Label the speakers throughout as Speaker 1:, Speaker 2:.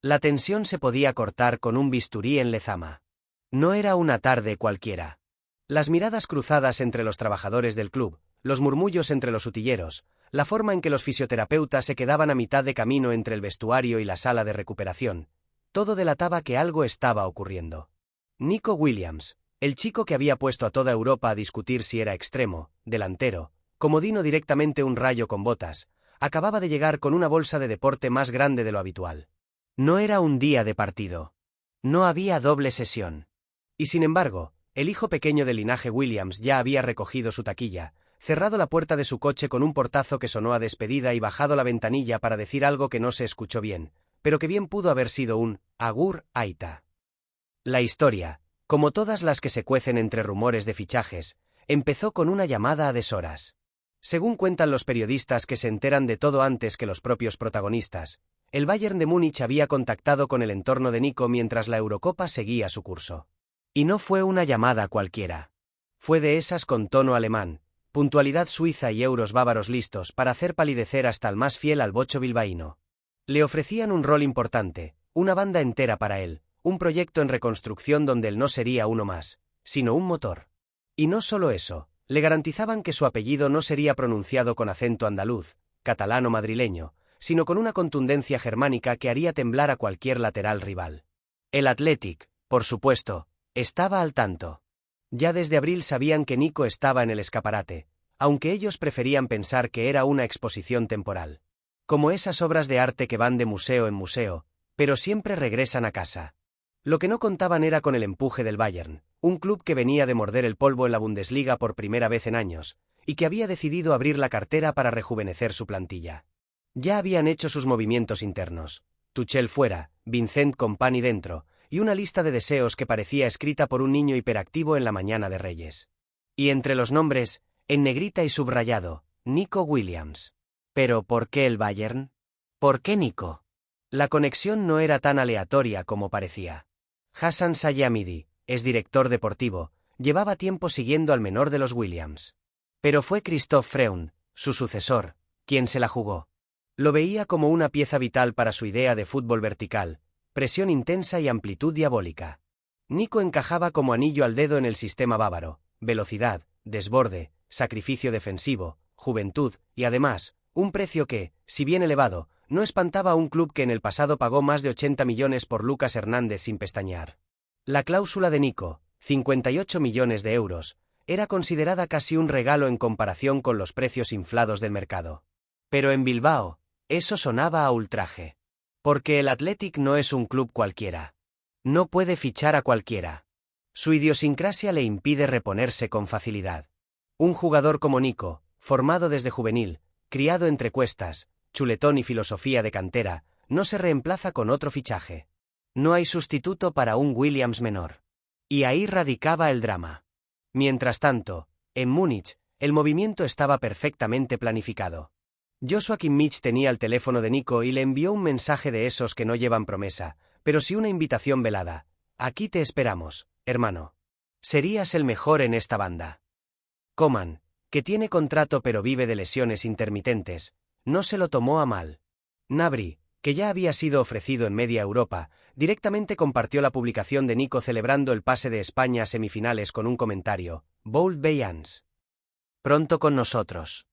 Speaker 1: La tensión se podía cortar con un bisturí en Lezama. No era una tarde cualquiera. Las miradas cruzadas entre los trabajadores del club, los murmullos entre los utilleros, la forma en que los fisioterapeutas se quedaban a mitad de camino entre el vestuario y la sala de recuperación, todo delataba que algo estaba ocurriendo. Nico Williams, el chico que había puesto a toda Europa a discutir si era extremo, delantero, comodino directamente un rayo con botas, acababa de llegar con una bolsa de deporte más grande de lo habitual. No era un día de partido. No había doble sesión. Y sin embargo, el hijo pequeño del linaje Williams ya había recogido su taquilla, cerrado la puerta de su coche con un portazo que sonó a despedida y bajado la ventanilla para decir algo que no se escuchó bien, pero que bien pudo haber sido un «Agur, Aita». La historia, como todas las que se cuecen entre rumores de fichajes, empezó con una llamada a deshoras. Según cuentan los periodistas que se enteran de todo antes que los propios protagonistas, el Bayern de Múnich había contactado con el entorno de Nico mientras la Eurocopa seguía su curso. Y no fue una llamada cualquiera. Fue de esas con tono alemán, puntualidad suiza y euros bávaros listos para hacer palidecer hasta el más fiel al bocho bilbaíno. Le ofrecían un rol importante, una banda entera para él, un proyecto en reconstrucción donde él no sería uno más, sino un motor. Y no solo eso, le garantizaban que su apellido no sería pronunciado con acento andaluz, catalán o madrileño, sino con una contundencia germánica que haría temblar a cualquier lateral rival. El Athletic, por supuesto, estaba al tanto. Ya desde abril sabían que Nico estaba en el escaparate, aunque ellos preferían pensar que era una exposición temporal. Como esas obras de arte que van de museo en museo, pero siempre regresan a casa. Lo que no contaban era con el empuje del Bayern, un club que venía de morder el polvo en la Bundesliga por primera vez en años, y que había decidido abrir la cartera para rejuvenecer su plantilla. Ya habían hecho sus movimientos internos. Tuchel fuera, Vincent Kompany dentro, y una lista de deseos que parecía escrita por un niño hiperactivo en la mañana de Reyes. Y entre los nombres, en negrita y subrayado, Nico Williams. Pero ¿por qué el Bayern? ¿Por qué Nico? La conexión no era tan aleatoria como parecía. Hassan Sayamidi, exdirector deportivo, llevaba tiempo siguiendo al menor de los Williams. Pero fue Christoph Freund, su sucesor, quien se la jugó. Lo veía como una pieza vital para su idea de fútbol vertical, presión intensa y amplitud diabólica. Nico encajaba como anillo al dedo en el sistema bávaro: velocidad, desborde, sacrificio defensivo, juventud, y además, un precio que, si bien elevado, no espantaba a un club que en el pasado pagó más de 80 millones por Lucas Hernández sin pestañear. La cláusula de Nico, 58 millones de euros, era considerada casi un regalo en comparación con los precios inflados del mercado. Pero en Bilbao, eso sonaba a ultraje. Porque el Athletic no es un club cualquiera. No puede fichar a cualquiera. Su idiosincrasia le impide reponerse con facilidad. Un jugador como Nico, formado desde juvenil, criado entre cuestas, chuletón y filosofía de cantera, no se reemplaza con otro fichaje. No hay sustituto para un Williams menor. Y ahí radicaba el drama. Mientras tanto, en Múnich, el movimiento estaba perfectamente planificado. Joshua Kimmich tenía el teléfono de Nico y le envió un mensaje de esos que no llevan promesa, pero sí una invitación velada. Aquí te esperamos, hermano. Serías el mejor en esta banda. Coman, que tiene contrato pero vive de lesiones intermitentes, no se lo tomó a mal. Gnabry, que ya había sido ofrecido en media Europa, directamente compartió la publicación de Nico celebrando el pase de España a semifinales con un comentario: Bold Bayans. Pronto con nosotros.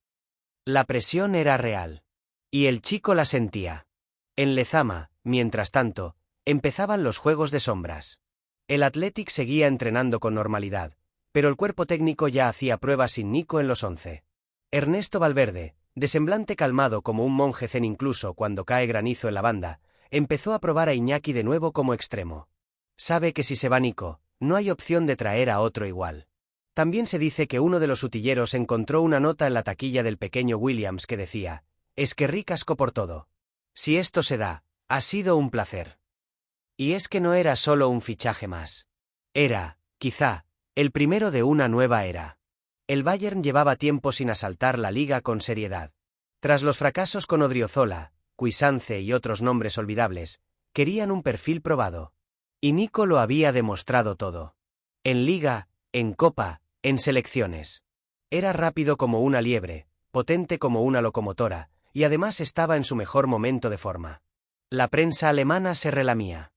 Speaker 1: La presión era real. Y el chico la sentía. En Lezama, mientras tanto, empezaban los juegos de sombras. El Athletic seguía entrenando con normalidad, pero el cuerpo técnico ya hacía pruebas sin Nico en los 11. Ernesto Valverde, de semblante calmado como un monje zen incluso cuando cae granizo en la banda, empezó a probar a Iñaki de nuevo como extremo. Sabe que si se va Nico, no hay opción de traer a otro igual. También se dice que uno de los utilleros encontró una nota en la taquilla del pequeño Williams que decía: «Es que ricasco por todo. Si esto se da, ha sido un placer». Y es que no era solo un fichaje más. Era, quizá, el primero de una nueva era. El Bayern llevaba tiempo sin asaltar la liga con seriedad. Tras los fracasos con Odriozola, Cuisance y otros nombres olvidables, querían un perfil probado. Y Nico lo había demostrado todo. En liga, en copa, en selecciones. Era rápido como una liebre, potente como una locomotora, y además estaba en su mejor momento de forma. La prensa alemana se relamía.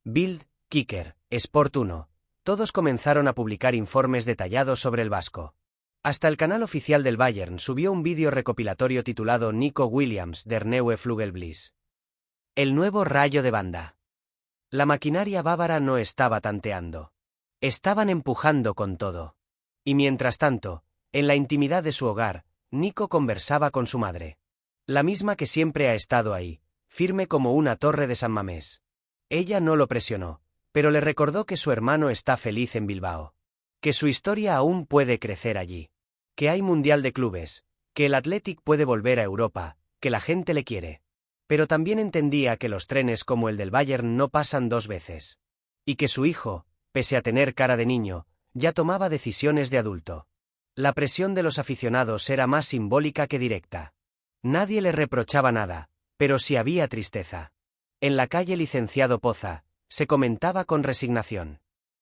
Speaker 1: Bild, Kicker, Sport 1, todos comenzaron a publicar informes detallados sobre el vasco. Hasta el canal oficial del Bayern subió un vídeo recopilatorio titulado Nico Williams der neue Flügelbliss. El nuevo rayo de banda. La maquinaria bávara no estaba tanteando. Estaban empujando con todo. Y mientras tanto, en la intimidad de su hogar, Nico conversaba con su madre. La misma que siempre ha estado ahí, firme como una torre de San Mamés. Ella no lo presionó, pero le recordó que su hermano está feliz en Bilbao. Que su historia aún puede crecer allí. Que hay mundial de clubes, que el Athletic puede volver a Europa, que la gente le quiere. Pero también entendía que los trenes como el del Bayern no pasan dos veces. Y que su hijo, pese a tener cara de niño, ya tomaba decisiones de adulto. La presión de los aficionados era más simbólica que directa. Nadie le reprochaba nada, pero sí había tristeza. En la calle Licenciado Poza, se comentaba con resignación.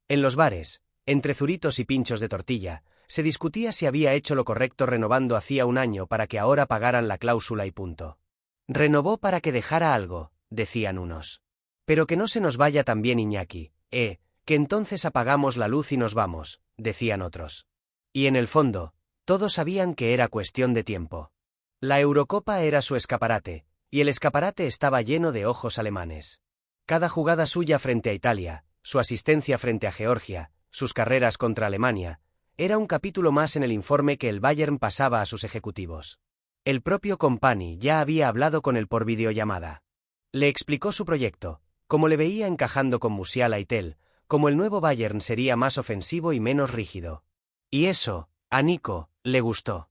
Speaker 1: En los bares, entre zuritos y pinchos de tortilla, se discutía si había hecho lo correcto renovando hacía un año para que ahora pagaran la cláusula y punto. Renovó para que dejara algo, decían unos. Pero que no se nos vaya también Iñaki, que entonces apagamos la luz y nos vamos, decían otros. Y en el fondo, todos sabían que era cuestión de tiempo. La Eurocopa era su escaparate, y el escaparate estaba lleno de ojos alemanes. Cada jugada suya frente a Italia, su asistencia frente a Georgia, sus carreras contra Alemania, era un capítulo más en el informe que el Bayern pasaba a sus ejecutivos. El propio Company ya había hablado con él por videollamada. Le explicó su proyecto, cómo le veía encajando con Musiala y Tel, cómo el nuevo Bayern sería más ofensivo y menos rígido. Y eso, a Nico, le gustó.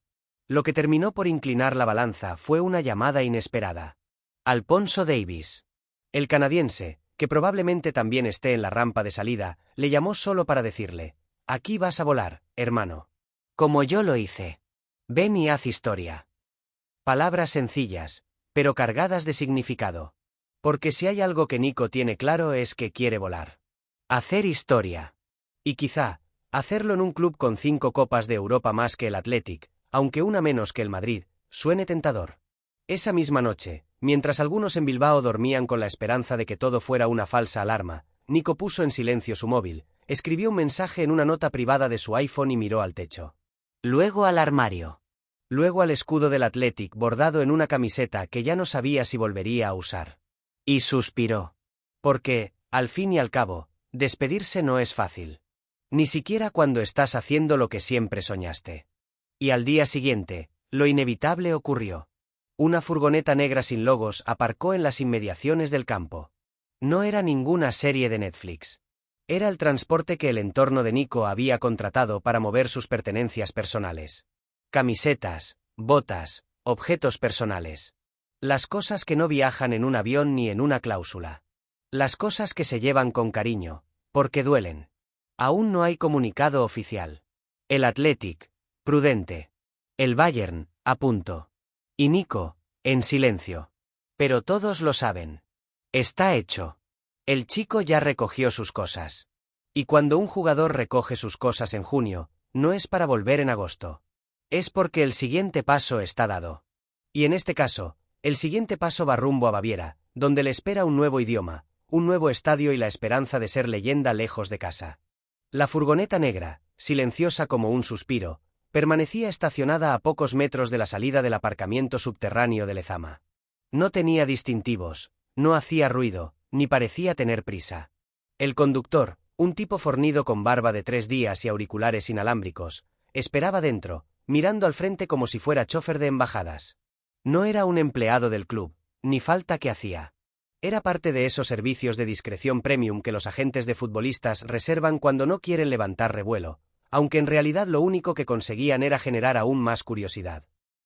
Speaker 1: Lo que terminó por inclinar la balanza fue una llamada inesperada. Alphonso Davies. El canadiense, que probablemente también esté en la rampa de salida, le llamó solo para decirle: «Aquí vas a volar, hermano. Como yo lo hice. Ven y haz historia». Palabras sencillas, pero cargadas de significado. Porque si hay algo que Nico tiene claro es que quiere volar. Hacer historia. Y quizá, hacerlo en un club con 5 copas de Europa más que el Athletic, aunque una menos que el Madrid, suene tentador. Esa misma noche, mientras algunos en Bilbao dormían con la esperanza de que todo fuera una falsa alarma, Nico puso en silencio su móvil, escribió un mensaje en una nota privada de su iPhone y miró al techo. Luego al armario. Luego al escudo del Athletic bordado en una camiseta que ya no sabía si volvería a usar. Y suspiró. Porque, al fin y al cabo, despedirse no es fácil. Ni siquiera cuando estás haciendo lo que siempre soñaste. Y al día siguiente, lo inevitable ocurrió. Una furgoneta negra sin logos aparcó en las inmediaciones del campo. No era ninguna serie de Netflix. Era el transporte que el entorno de Nico había contratado para mover sus pertenencias personales. Camisetas, botas, objetos personales. Las cosas que no viajan en un avión ni en una cláusula. Las cosas que se llevan con cariño, porque duelen. Aún no hay comunicado oficial. El Athletic, prudente. El Bayern, a punto. Y Nico, en silencio. Pero todos lo saben. Está hecho. El chico ya recogió sus cosas. Y cuando un jugador recoge sus cosas en junio, no es para volver en agosto. Es porque el siguiente paso está dado. Y en este caso, el siguiente paso va rumbo a Baviera, donde le espera un nuevo idioma, un nuevo estadio y la esperanza de ser leyenda lejos de casa. La furgoneta negra, silenciosa como un suspiro, permanecía estacionada a pocos metros de la salida del aparcamiento subterráneo de Lezama. No tenía distintivos, no hacía ruido, ni parecía tener prisa. El conductor, un tipo fornido con barba de 3 días y auriculares inalámbricos, esperaba dentro, mirando al frente como si fuera chofer de embajadas. No era un empleado del club, ni falta que hacía. Era parte de esos servicios de discreción premium que los agentes de futbolistas reservan cuando no quieren levantar revuelo, aunque en realidad lo único que conseguían era generar aún más curiosidad.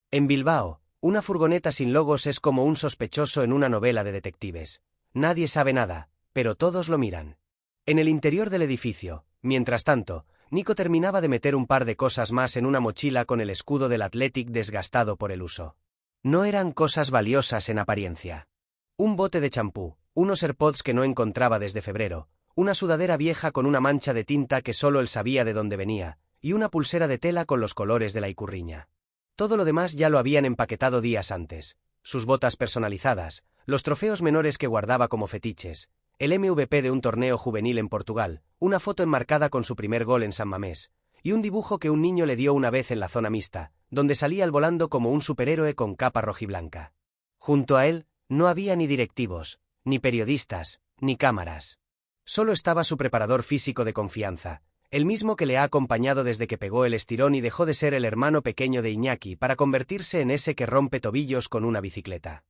Speaker 1: En Bilbao, una furgoneta sin logos es como un sospechoso en una novela de detectives. Nadie sabe nada, pero todos lo miran. En el interior del edificio, mientras tanto, Nico terminaba de meter un par de cosas más en una mochila con el escudo del Athletic desgastado por el uso. No eran cosas valiosas en apariencia. Un bote de champú, unos AirPods que no encontraba desde febrero, una sudadera vieja con una mancha de tinta que solo él sabía de dónde venía, y una pulsera de tela con los colores de la ikurriña. Todo lo demás ya lo habían empaquetado días antes. Sus botas personalizadas, los trofeos menores que guardaba como fetiches, el MVP de un torneo juvenil en Portugal, una foto enmarcada con su primer gol en San Mamés, y un dibujo que un niño le dio una vez en la zona mixta, donde salía al volando como un superhéroe con capa rojiblanca. Junto a él, no había ni directivos, ni periodistas, ni cámaras. Solo estaba su preparador físico de confianza, el mismo que le ha acompañado desde que pegó el estirón y dejó de ser el hermano pequeño de Iñaki para convertirse en ese que rompe tobillos con una bicicleta.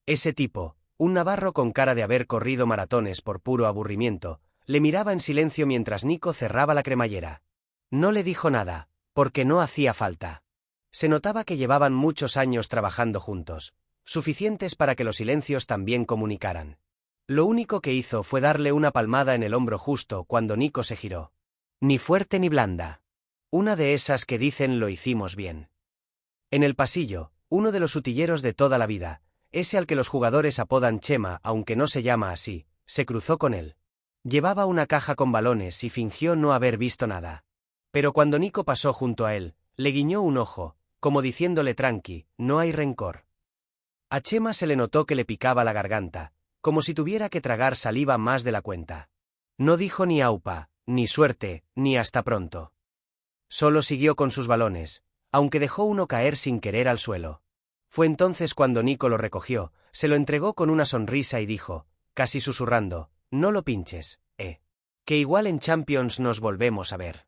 Speaker 1: Ese tipo, un navarro con cara de haber corrido maratones por puro aburrimiento, le miraba en silencio mientras Nico cerraba la cremallera. No le dijo nada, porque no hacía falta. Se notaba que llevaban muchos años trabajando juntos, suficientes para que los silencios también comunicaran. Lo único que hizo fue darle una palmada en el hombro justo cuando Nico se giró. Ni fuerte ni blanda. Una de esas que dicen lo hicimos bien. En el pasillo, uno de los utilleros de toda la vida, ese al que los jugadores apodan Chema aunque no se llama así, se cruzó con él. Llevaba una caja con balones y fingió no haber visto nada. Pero cuando Nico pasó junto a él, le guiñó un ojo, como diciéndole tranqui, no hay rencor. A Chema se le notó que le picaba la garganta, como si tuviera que tragar saliva más de la cuenta. No dijo ni aupa, ni suerte, ni hasta pronto. Solo siguió con sus balones, aunque dejó uno caer sin querer al suelo. Fue entonces cuando Nico lo recogió, se lo entregó con una sonrisa y dijo, casi susurrando, no lo pinches, que igual en Champions nos volvemos a ver.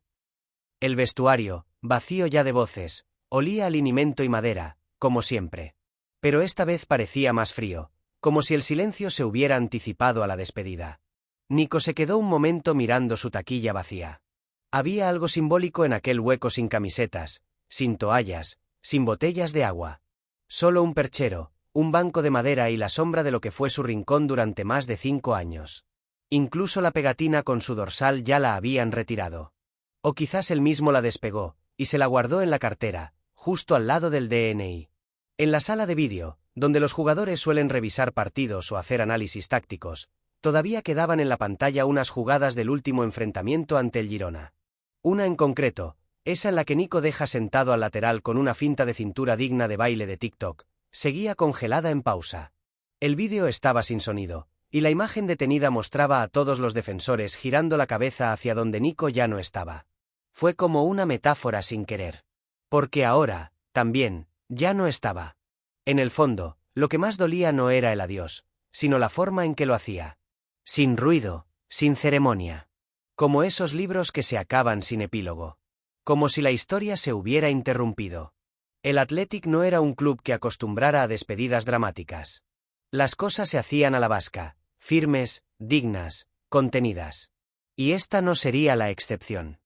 Speaker 1: El vestuario, vacío ya de voces, olía a linimento y madera, como siempre. Pero esta vez parecía más frío, como si el silencio se hubiera anticipado a la despedida. Nico se quedó un momento mirando su taquilla vacía. Había algo simbólico en aquel hueco sin camisetas, sin toallas, sin botellas de agua. Solo un perchero, un banco de madera y la sombra de lo que fue su rincón durante más de 5 años. Incluso la pegatina con su dorsal ya la habían retirado. O quizás él mismo la despegó, y se la guardó en la cartera, justo al lado del DNI. En la sala de vídeo, donde los jugadores suelen revisar partidos o hacer análisis tácticos, todavía quedaban en la pantalla unas jugadas del último enfrentamiento ante el Girona. Una en concreto, esa en la que Nico deja sentado al lateral con una finta de cintura digna de baile de TikTok, seguía congelada en pausa. El vídeo estaba sin sonido, y la imagen detenida mostraba a todos los defensores girando la cabeza hacia donde Nico ya no estaba. Fue como una metáfora sin querer. Porque ahora, también, ya no estaba. En el fondo, lo que más dolía no era el adiós, sino la forma en que lo hacía. Sin ruido, sin ceremonia. Como esos libros que se acaban sin epílogo. Como si la historia se hubiera interrumpido. El Athletic no era un club que acostumbrara a despedidas dramáticas. Las cosas se hacían a la vasca, firmes, dignas, contenidas. Y esta no sería la excepción.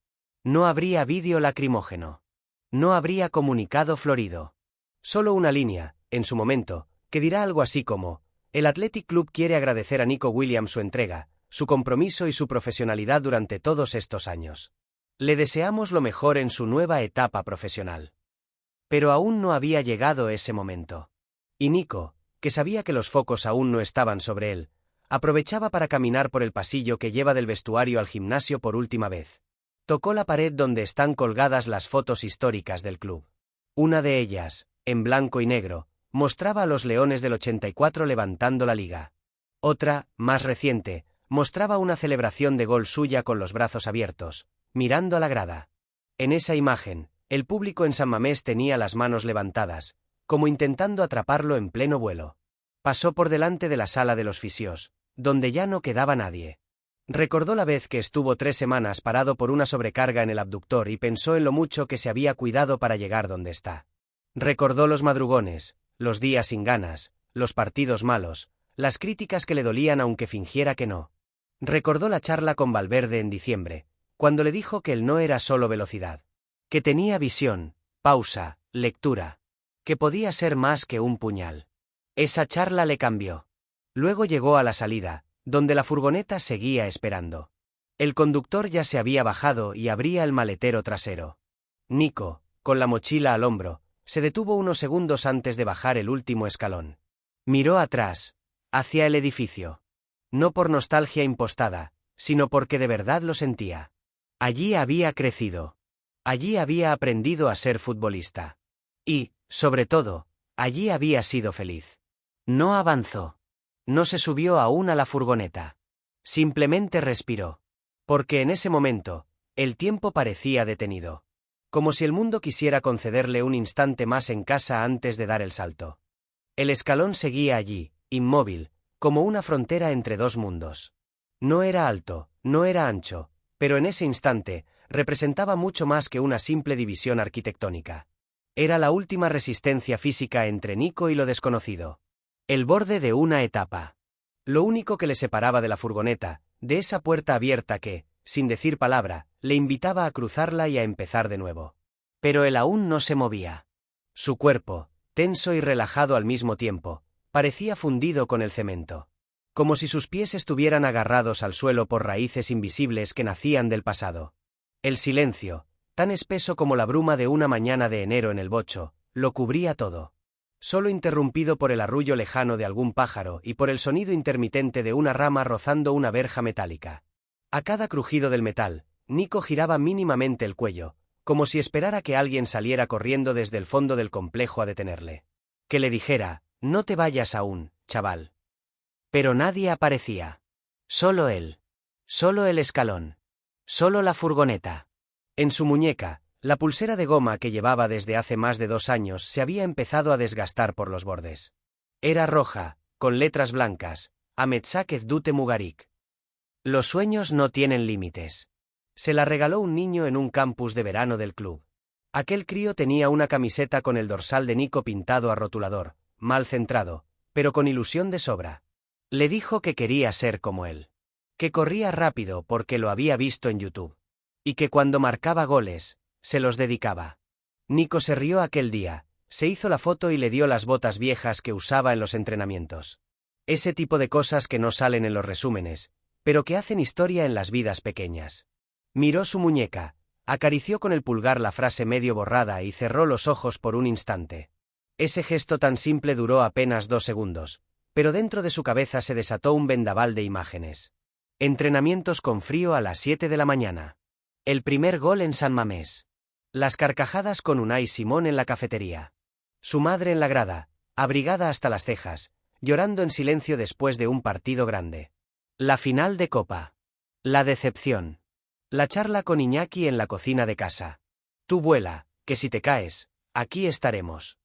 Speaker 1: No habría vídeo lacrimógeno. No habría comunicado florido. Solo una línea, en su momento, que dirá algo así como: el Athletic Club quiere agradecer a Nico Williams su entrega, su compromiso y su profesionalidad durante todos estos años. Le deseamos lo mejor en su nueva etapa profesional. Pero aún no había llegado ese momento. Y Nico, que sabía que los focos aún no estaban sobre él, aprovechaba para caminar por el pasillo que lleva del vestuario al gimnasio por última vez. Tocó la pared donde están colgadas las fotos históricas del club. Una de ellas, en blanco y negro, mostraba a los Leones del 84 levantando la liga. Otra, más reciente, mostraba una celebración de gol suya con los brazos abiertos, mirando a la grada. En esa imagen, el público en San Mamés tenía las manos levantadas, como intentando atraparlo en pleno vuelo. Pasó por delante de la sala de los fisios, donde ya no quedaba nadie. Recordó la vez que estuvo 3 semanas parado por una sobrecarga en el abductor y pensó en lo mucho que se había cuidado para llegar donde está. Recordó los madrugones, los días sin ganas, los partidos malos, las críticas que le dolían aunque fingiera que no. Recordó la charla con Valverde en diciembre, cuando le dijo que él no era solo velocidad, que tenía visión, pausa, lectura, que podía ser más que un puñal. Esa charla le cambió. Luego llegó a la salida, donde la furgoneta seguía esperando. El conductor ya se había bajado y abría el maletero trasero. Nico, con la mochila al hombro, se detuvo unos segundos antes de bajar el último escalón. Miró atrás, hacia el edificio. No por nostalgia impostada, sino porque de verdad lo sentía. Allí había crecido. Allí había aprendido a ser futbolista. Y, sobre todo, allí había sido feliz. No avanzó. No se subió aún a la furgoneta. Simplemente respiró. Porque en ese momento, el tiempo parecía detenido. Como si el mundo quisiera concederle un instante más en casa antes de dar el salto. El escalón seguía allí, inmóvil, como una frontera entre dos mundos. No era alto, no era ancho, pero en ese instante, representaba mucho más que una simple división arquitectónica. Era la última resistencia física entre Nico y lo desconocido. El borde de una etapa. Lo único que le separaba de la furgoneta, de esa puerta abierta que, sin decir palabra, le invitaba a cruzarla y a empezar de nuevo. Pero él aún no se movía. Su cuerpo, tenso y relajado al mismo tiempo, parecía fundido con el cemento. Como si sus pies estuvieran agarrados al suelo por raíces invisibles que nacían del pasado. El silencio, tan espeso como la bruma de una mañana de enero en el bocho, lo cubría todo. Solo interrumpido por el arrullo lejano de algún pájaro y por el sonido intermitente de una rama rozando una verja metálica. A cada crujido del metal, Nico giraba mínimamente el cuello, como si esperara que alguien saliera corriendo desde el fondo del complejo a detenerle. Que le dijera, no te vayas aún, chaval. Pero nadie aparecía. Solo él. Solo el escalón. Solo la furgoneta. En su muñeca, la pulsera de goma que llevaba desde hace más de 2 años se había empezado a desgastar por los bordes. Era roja, con letras blancas, Ametsak Dute Mugarik. Los sueños no tienen límites. Se la regaló un niño en un campus de verano del club. Aquel crío tenía una camiseta con el dorsal de Nico pintado a rotulador, mal centrado, pero con ilusión de sobra. Le dijo que quería ser como él. Que corría rápido porque lo había visto en YouTube. Y que cuando marcaba goles, se los dedicaba. Nico se rió aquel día, se hizo la foto y le dio las botas viejas que usaba en los entrenamientos. Ese tipo de cosas que no salen en los resúmenes, pero que hacen historia en las vidas pequeñas. Miró su muñeca, acarició con el pulgar la frase medio borrada y cerró los ojos por un instante. Ese gesto tan simple duró apenas 2 segundos, pero dentro de su cabeza se desató un vendaval de imágenes. Entrenamientos con frío a las 7 de la mañana. El primer gol en San Mamés. Las carcajadas con Unai Simón en la cafetería. Su madre en la grada, abrigada hasta las cejas, llorando en silencio después de un partido grande. La final de Copa. La decepción. La charla con Iñaki en la cocina de casa. Tú vuela, que si te caes, aquí estaremos.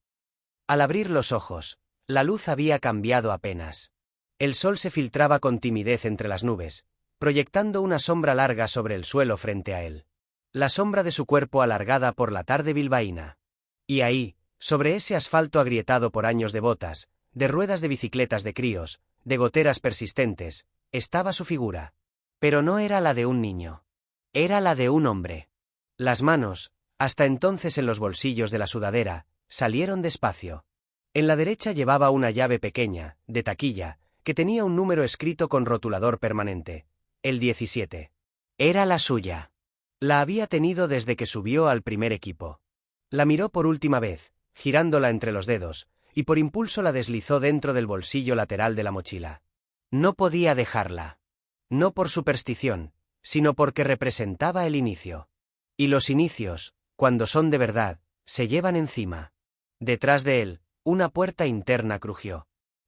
Speaker 1: Al abrir los ojos, la luz había cambiado apenas. El sol se filtraba con timidez entre las nubes, proyectando una sombra larga sobre el suelo frente a él. La sombra de su cuerpo alargada por la tarde bilbaína. Y ahí, sobre ese asfalto agrietado por años de botas, de ruedas de bicicletas de críos, de goteras persistentes, estaba su figura. Pero no era la de un niño. Era la de un hombre. Las manos, hasta entonces en los bolsillos de la sudadera, salieron despacio. En la derecha llevaba una llave pequeña, de taquilla, que tenía un número escrito con rotulador permanente, el 17. Era la suya. La había tenido desde que subió al primer equipo. La miró por última vez, girándola entre los dedos, y por impulso la deslizó dentro del bolsillo lateral de la mochila. No podía dejarla. No por superstición, sino porque representaba el inicio. Y los inicios, cuando son de verdad, se llevan encima. Detrás de él, una puerta interna crujió.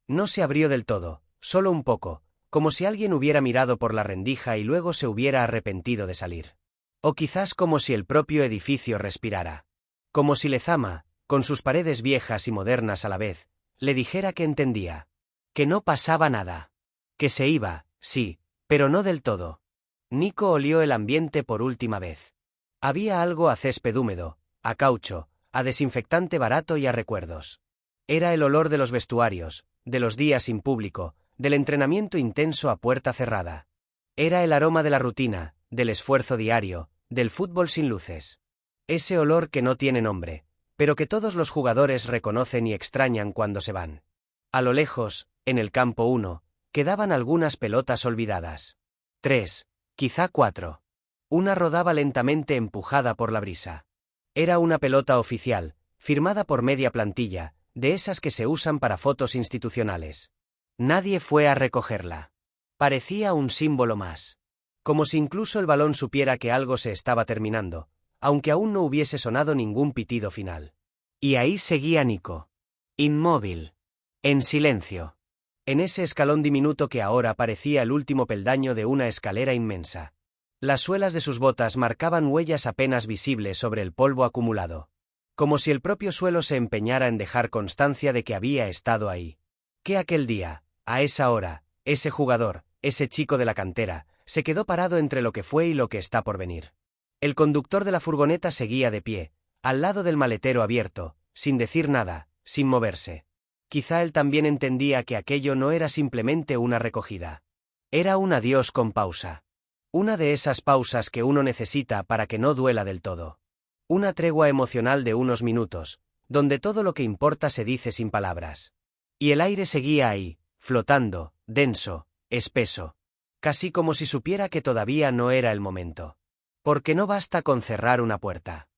Speaker 1: No se abrió del todo, solo un poco, como si alguien hubiera mirado por la rendija y luego se hubiera arrepentido de salir. O quizás como si el propio edificio respirara. Como si Lezama, con sus paredes viejas y modernas a la vez, le dijera que entendía. Que no pasaba nada. Que se iba, sí, pero no del todo. Nico olió el ambiente por última vez. Había algo a césped húmedo, a caucho, a desinfectante barato y a recuerdos. Era el olor de los vestuarios, de los días sin público, del entrenamiento intenso a puerta cerrada. Era el aroma de la rutina, del esfuerzo diario, del fútbol sin luces. Ese olor que no tiene nombre, pero que todos los jugadores reconocen y extrañan cuando se van. A lo lejos, en el campo 1, quedaban algunas pelotas olvidadas. 3, quizá 4. Una rodaba lentamente empujada por la brisa. Era una pelota oficial, firmada por media plantilla, de esas que se usan para fotos institucionales. Nadie fue a recogerla. Parecía un símbolo más. Como si incluso el balón supiera que algo se estaba terminando, aunque aún no hubiese sonado ningún pitido final. Y ahí seguía Nico. Inmóvil. En silencio. en ese escalón diminuto que ahora parecía el último peldaño de una escalera inmensa. Las suelas de sus botas marcaban huellas apenas visibles sobre el polvo acumulado. Como si el propio suelo se empeñara en dejar constancia de que había estado ahí. Que aquel día, a esa hora, ese jugador, ese chico de la cantera, se quedó parado entre lo que fue y lo que está por venir. El conductor de la furgoneta seguía de pie, al lado del maletero abierto, sin decir nada, sin moverse. Quizá él también entendía que aquello no era simplemente una recogida. Era un adiós con pausa. Una de esas pausas que uno necesita para que no duela del todo. Una tregua emocional de unos minutos, donde todo lo que importa se dice sin palabras. Y el aire seguía ahí, flotando, denso, espeso. Casi como si supiera que todavía no era el momento. Porque no basta con cerrar una puerta.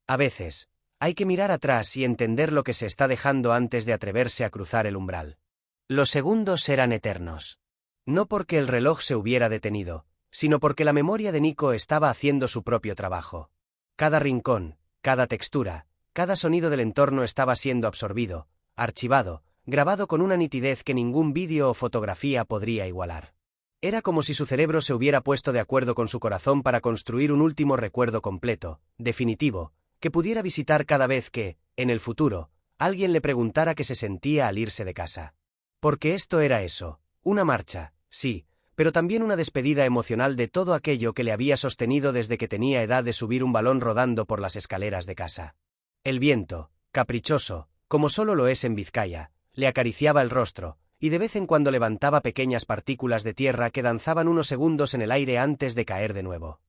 Speaker 1: A veces, hay que mirar atrás y entender lo que se está dejando antes de atreverse a cruzar el umbral. Los segundos eran eternos. No porque el reloj se hubiera detenido, sino porque la memoria de Nico estaba haciendo su propio trabajo. Cada rincón, cada textura, cada sonido del entorno estaba siendo absorbido, archivado, grabado con una nitidez que ningún vídeo o fotografía podría igualar. Era como si su cerebro se hubiera puesto de acuerdo con su corazón para construir un último recuerdo completo, definitivo, que pudiera visitar cada vez que, en el futuro, alguien le preguntara qué se sentía al irse de casa. Porque esto era eso, una marcha, sí, pero también una despedida emocional de todo aquello que le había sostenido desde que tenía edad de subir un balón rodando por las escaleras de casa. El viento, caprichoso, como solo lo es en Vizcaya, le acariciaba el rostro, y de vez en cuando levantaba pequeñas partículas de tierra que danzaban unos segundos en el aire antes de caer de nuevo.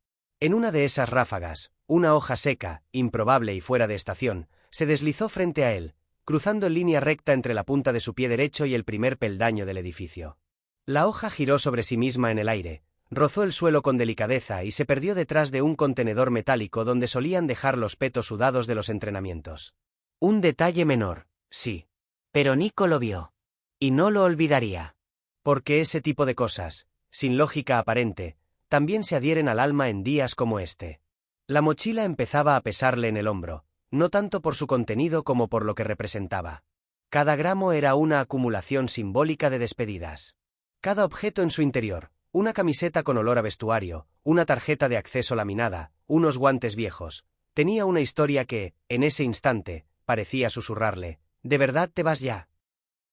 Speaker 1: En una de esas ráfagas, una hoja seca, improbable y fuera de estación, se deslizó frente a él, cruzando en línea recta entre la punta de su pie derecho y el primer peldaño del edificio. La hoja giró sobre sí misma en el aire, rozó el suelo con delicadeza y se perdió detrás de un contenedor metálico donde solían dejar los petos sudados de los entrenamientos. Un detalle menor, sí. Pero Nico lo vio. Y no lo olvidaría. Porque ese tipo de cosas, sin lógica aparente, también se adhieren al alma en días como este. La mochila empezaba a pesarle en el hombro, no tanto por su contenido como por lo que representaba. Cada gramo era una acumulación simbólica de despedidas. Cada objeto en su interior, una camiseta con olor a vestuario, una tarjeta de acceso laminada, unos guantes viejos, tenía una historia que, en ese instante, parecía susurrarle, ¿de verdad te vas ya?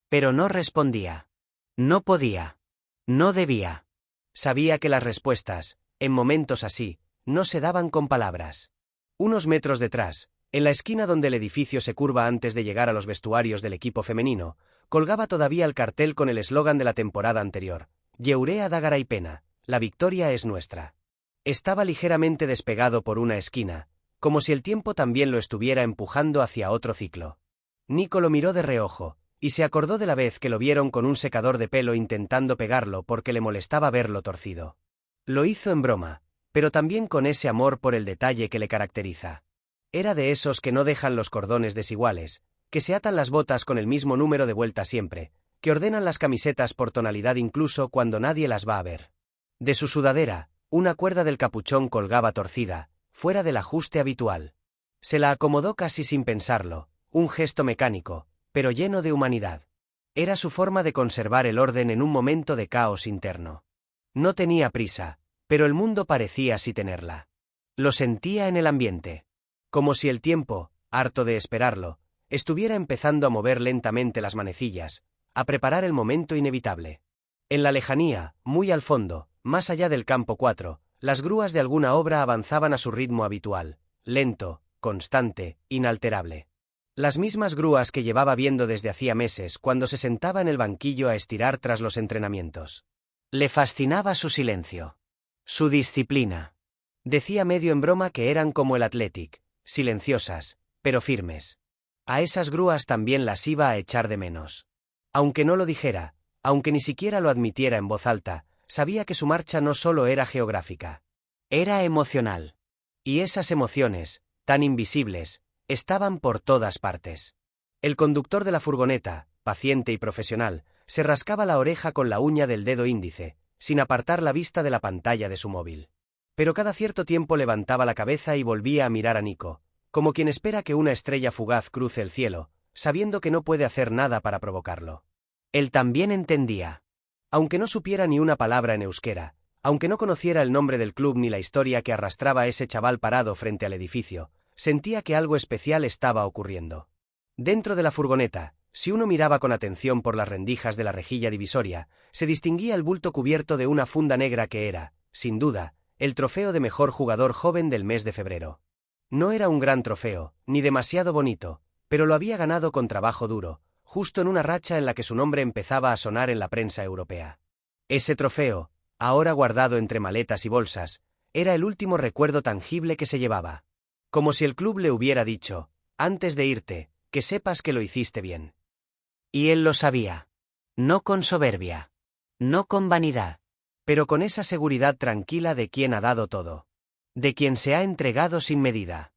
Speaker 1: Pero no respondía. No podía. No debía. Sabía que las respuestas, en momentos así, no se daban con palabras. Unos metros detrás, en la esquina donde el edificio se curva antes de llegar a los vestuarios del equipo femenino, colgaba todavía el cartel con el eslogan de la temporada anterior, Yeurea da Garaipena, la victoria es nuestra. Estaba ligeramente despegado por una esquina, como si el tiempo también lo estuviera empujando hacia otro ciclo. Nico lo miró de reojo, y se acordó de la vez que lo vieron con un secador de pelo intentando pegarlo porque le molestaba verlo torcido. Lo hizo en broma, pero también con ese amor por el detalle que le caracteriza. Era de esos que no dejan los cordones desiguales, que se atan las botas con el mismo número de vuelta siempre, que ordenan las camisetas por tonalidad incluso cuando nadie las va a ver. De su sudadera, una cuerda del capuchón colgaba torcida, fuera del ajuste habitual. Se la acomodó casi sin pensarlo, un gesto mecánico, pero lleno de humanidad. Era su forma de conservar el orden en un momento de caos interno. No tenía prisa, pero el mundo parecía sí tenerla. Lo sentía en el ambiente. Como si el tiempo, harto de esperarlo, estuviera empezando a mover lentamente las manecillas, a preparar el momento inevitable. En la lejanía, muy al fondo, más allá del campo 4, las grúas de alguna obra avanzaban a su ritmo habitual, lento, constante, inalterable. Las mismas grúas que llevaba viendo desde hacía meses cuando se sentaba en el banquillo a estirar tras los entrenamientos. Le fascinaba su silencio. Su disciplina. Decía medio en broma que eran como el Athletic, silenciosas, pero firmes. A esas grúas también las iba a echar de menos. Aunque no lo dijera, aunque ni siquiera lo admitiera en voz alta, sabía que su marcha no solo era geográfica. Era emocional. Y esas emociones, tan invisibles, estaban por todas partes. El conductor de la furgoneta, paciente y profesional, se rascaba la oreja con la uña del dedo índice, sin apartar la vista de la pantalla de su móvil. Pero cada cierto tiempo levantaba la cabeza y volvía a mirar a Nico, como quien espera que una estrella fugaz cruce el cielo, sabiendo que no puede hacer nada para provocarlo. Él también entendía. Aunque no supiera ni una palabra en euskera, aunque no conociera el nombre del club ni la historia que arrastraba ese chaval parado frente al edificio, sentía que algo especial estaba ocurriendo. Dentro de la furgoneta, si uno miraba con atención por las rendijas de la rejilla divisoria, se distinguía el bulto cubierto de una funda negra que era, sin duda, el trofeo de mejor jugador joven del mes de febrero. No era un gran trofeo, ni demasiado bonito, pero lo había ganado con trabajo duro, justo en una racha en la que su nombre empezaba a sonar en la prensa europea. Ese trofeo, ahora guardado entre maletas y bolsas, era el último recuerdo tangible que se llevaba. Como si el club le hubiera dicho, antes de irte, que sepas que lo hiciste bien. Y él lo sabía. No con soberbia. No con vanidad. Pero con esa seguridad tranquila de quien ha dado todo. De quien se ha entregado sin medida.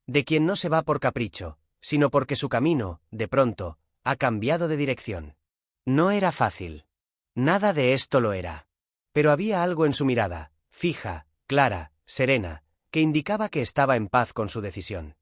Speaker 1: De quien no se va por capricho, sino porque su camino, de pronto, ha cambiado de dirección. No era fácil. Nada de esto lo era. Pero había algo en su mirada, fija, clara, serena, que indicaba que estaba en paz con su decisión.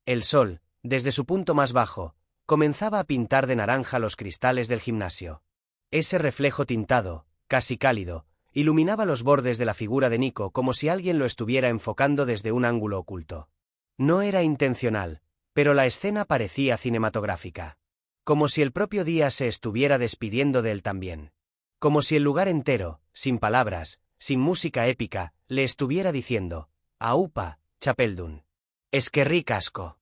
Speaker 1: El sol, desde su punto más bajo, comenzaba a pintar de naranja los cristales del gimnasio. Ese reflejo tintado, casi cálido, iluminaba los bordes de la figura de Nico como si alguien lo estuviera enfocando desde un ángulo oculto. No era intencional, pero la escena parecía cinematográfica. Como si el propio día se estuviera despidiendo de él también. Como si el lugar entero, sin palabras, sin música épica, le estuviera diciendo, Aupa, Chapeldun. Eskerrik asko.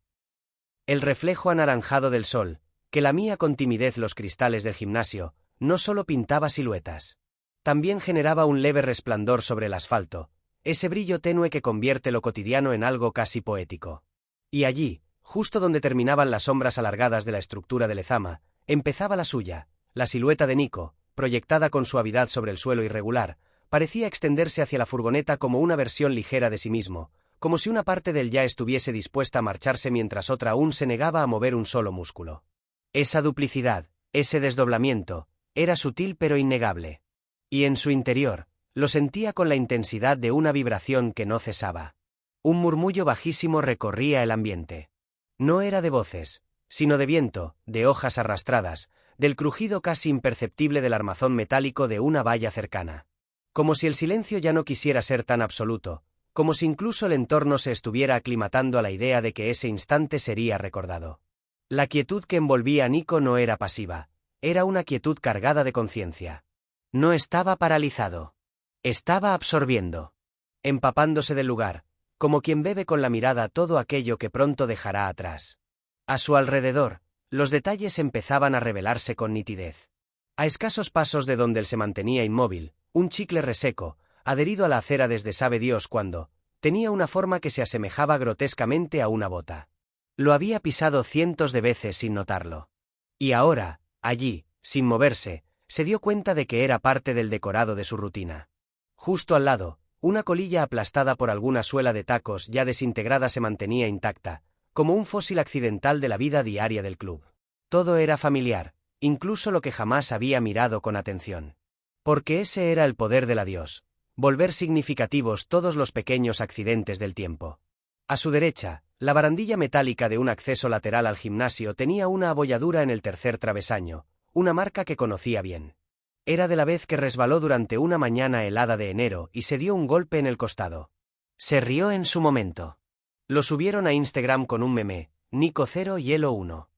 Speaker 1: El reflejo anaranjado del sol, que lamía con timidez los cristales del gimnasio, no solo pintaba siluetas. También generaba un leve resplandor sobre el asfalto, ese brillo tenue que convierte lo cotidiano en algo casi poético. Y allí, justo donde terminaban las sombras alargadas de la estructura de Lezama, empezaba la suya, la silueta de Nico, proyectada con suavidad sobre el suelo irregular, parecía extenderse hacia la furgoneta como una versión ligera de sí mismo, como si una parte del ya estuviese dispuesta a marcharse mientras otra aún se negaba a mover un solo músculo. Esa duplicidad, ese desdoblamiento, era sutil pero innegable. Y en su interior, lo sentía con la intensidad de una vibración que no cesaba. Un murmullo bajísimo recorría el ambiente. No era de voces, sino de viento, de hojas arrastradas, del crujido casi imperceptible del armazón metálico de una valla cercana. Como si el silencio ya no quisiera ser tan absoluto, como si incluso el entorno se estuviera aclimatando a la idea de que ese instante sería recordado. La quietud que envolvía a Nico no era pasiva, era una quietud cargada de conciencia. No estaba paralizado. Estaba absorbiendo. Empapándose del lugar, como quien bebe con la mirada todo aquello que pronto dejará atrás. A su alrededor, los detalles empezaban a revelarse con nitidez. A escasos pasos de donde él se mantenía inmóvil, un chicle reseco, adherido a la acera desde sabe Dios cuándo, tenía una forma que se asemejaba grotescamente a una bota. Lo había pisado cientos de veces sin notarlo. Y ahora, allí, sin moverse, se dio cuenta de que era parte del decorado de su rutina. Justo al lado, una colilla aplastada por alguna suela de tacos ya desintegrada se mantenía intacta, como un fósil accidental de la vida diaria del club. Todo era familiar, incluso lo que jamás había mirado con atención. Porque ese era el poder del adiós, volver significativos todos los pequeños accidentes del tiempo. A su derecha, la barandilla metálica de un acceso lateral al gimnasio tenía una abolladura en el tercer travesaño, una marca que conocía bien. Era de la vez que resbaló durante una mañana helada de enero y se dio un golpe en el costado. Se rió en su momento. Lo subieron a Instagram con un meme, Nico 0 Hielo 1.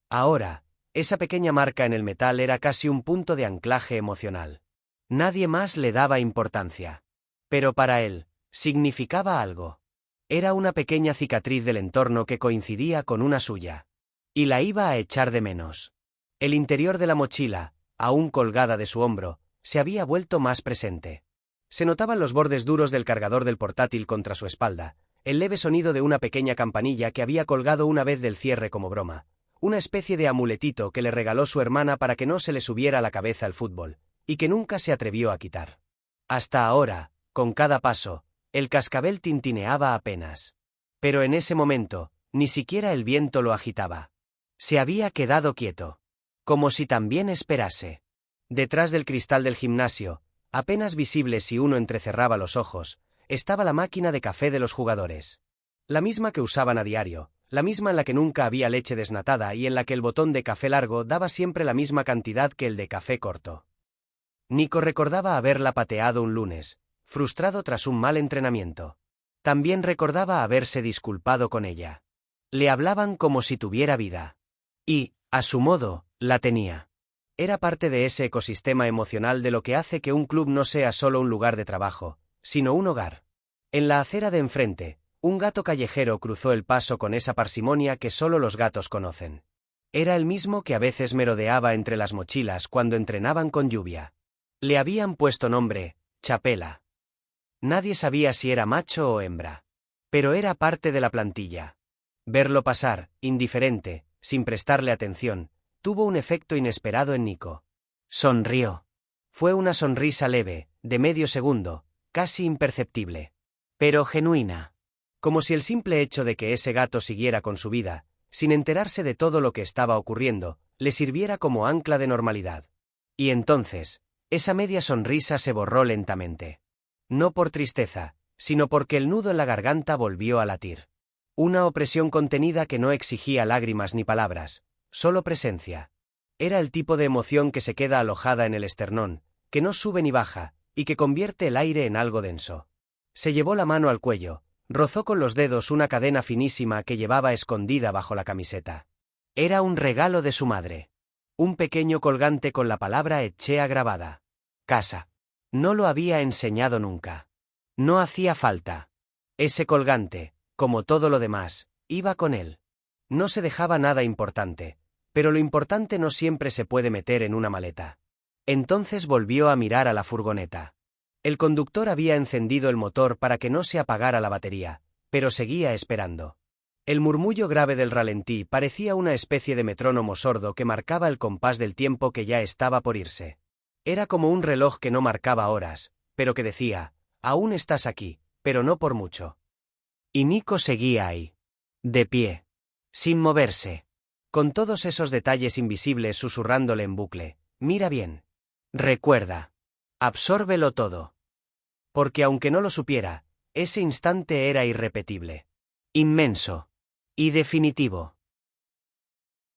Speaker 1: Ahora, esa pequeña marca en el metal era casi un punto de anclaje emocional. Nadie más le daba importancia. Pero para él, significaba algo. Era una pequeña cicatriz del entorno que coincidía con una suya. Y la iba a echar de menos. El interior de la mochila, aún colgada de su hombro, se había vuelto más presente. Se notaban los bordes duros del cargador del portátil contra su espalda, el leve sonido de una pequeña campanilla que había colgado una vez del cierre como broma, una especie de amuletito que le regaló su hermana para que no se le subiera a la cabeza el fútbol, y que nunca se atrevió a quitar. Hasta ahora, con cada paso, el cascabel tintineaba apenas. Pero en ese momento, ni siquiera el viento lo agitaba. Se había quedado quieto. Como si también esperase. Detrás del cristal del gimnasio, apenas visible si uno entrecerraba los ojos, estaba la máquina de café de los jugadores. La misma que usaban a diario, la misma en la que nunca había leche desnatada y en la que el botón de café largo daba siempre la misma cantidad que el de café corto. Nico recordaba haberla pateado un lunes, frustrado tras un mal entrenamiento. También recordaba haberse disculpado con ella. Le hablaban como si tuviera vida. Y, a su modo, la tenía. Era parte de ese ecosistema emocional de lo que hace que un club no sea solo un lugar de trabajo, sino un hogar. En la acera de enfrente, un gato callejero cruzó el paso con esa parsimonia que solo los gatos conocen. Era el mismo que a veces merodeaba entre las mochilas cuando entrenaban con lluvia. Le habían puesto nombre, Chapela. Nadie sabía si era macho o hembra. Pero era parte de la plantilla. Verlo pasar, indiferente, sin prestarle atención, tuvo un efecto inesperado en Nico. Sonrió. Fue una sonrisa leve, de medio segundo, casi imperceptible. Pero genuina. Como si el simple hecho de que ese gato siguiera con su vida, sin enterarse de todo lo que estaba ocurriendo, le sirviera como ancla de normalidad. Y entonces, esa media sonrisa se borró lentamente. No por tristeza, sino porque el nudo en la garganta volvió a latir. Una opresión contenida que no exigía lágrimas ni palabras, solo presencia. Era el tipo de emoción que se queda alojada en el esternón, que no sube ni baja, y que convierte el aire en algo denso. Se llevó la mano al cuello, rozó con los dedos una cadena finísima que llevaba escondida bajo la camiseta. Era un regalo de su madre. Un pequeño colgante con la palabra Etxea grabada. Casa. No lo había enseñado nunca. No hacía falta. Ese colgante, como todo lo demás, iba con él. No se dejaba nada importante, pero lo importante no siempre se puede meter en una maleta. Entonces volvió a mirar a la furgoneta. El conductor había encendido el motor para que no se apagara la batería, pero seguía esperando. El murmullo grave del ralentí parecía una especie de metrónomo sordo que marcaba el compás del tiempo que ya estaba por irse. Era como un reloj que no marcaba horas, pero que decía, aún estás aquí, pero no por mucho. Y Nico seguía ahí. De pie. Sin moverse. Con todos esos detalles invisibles susurrándole en bucle, mira bien. Recuerda. Absórbelo todo. Porque aunque no lo supiera, ese instante era irrepetible. Inmenso. Y definitivo.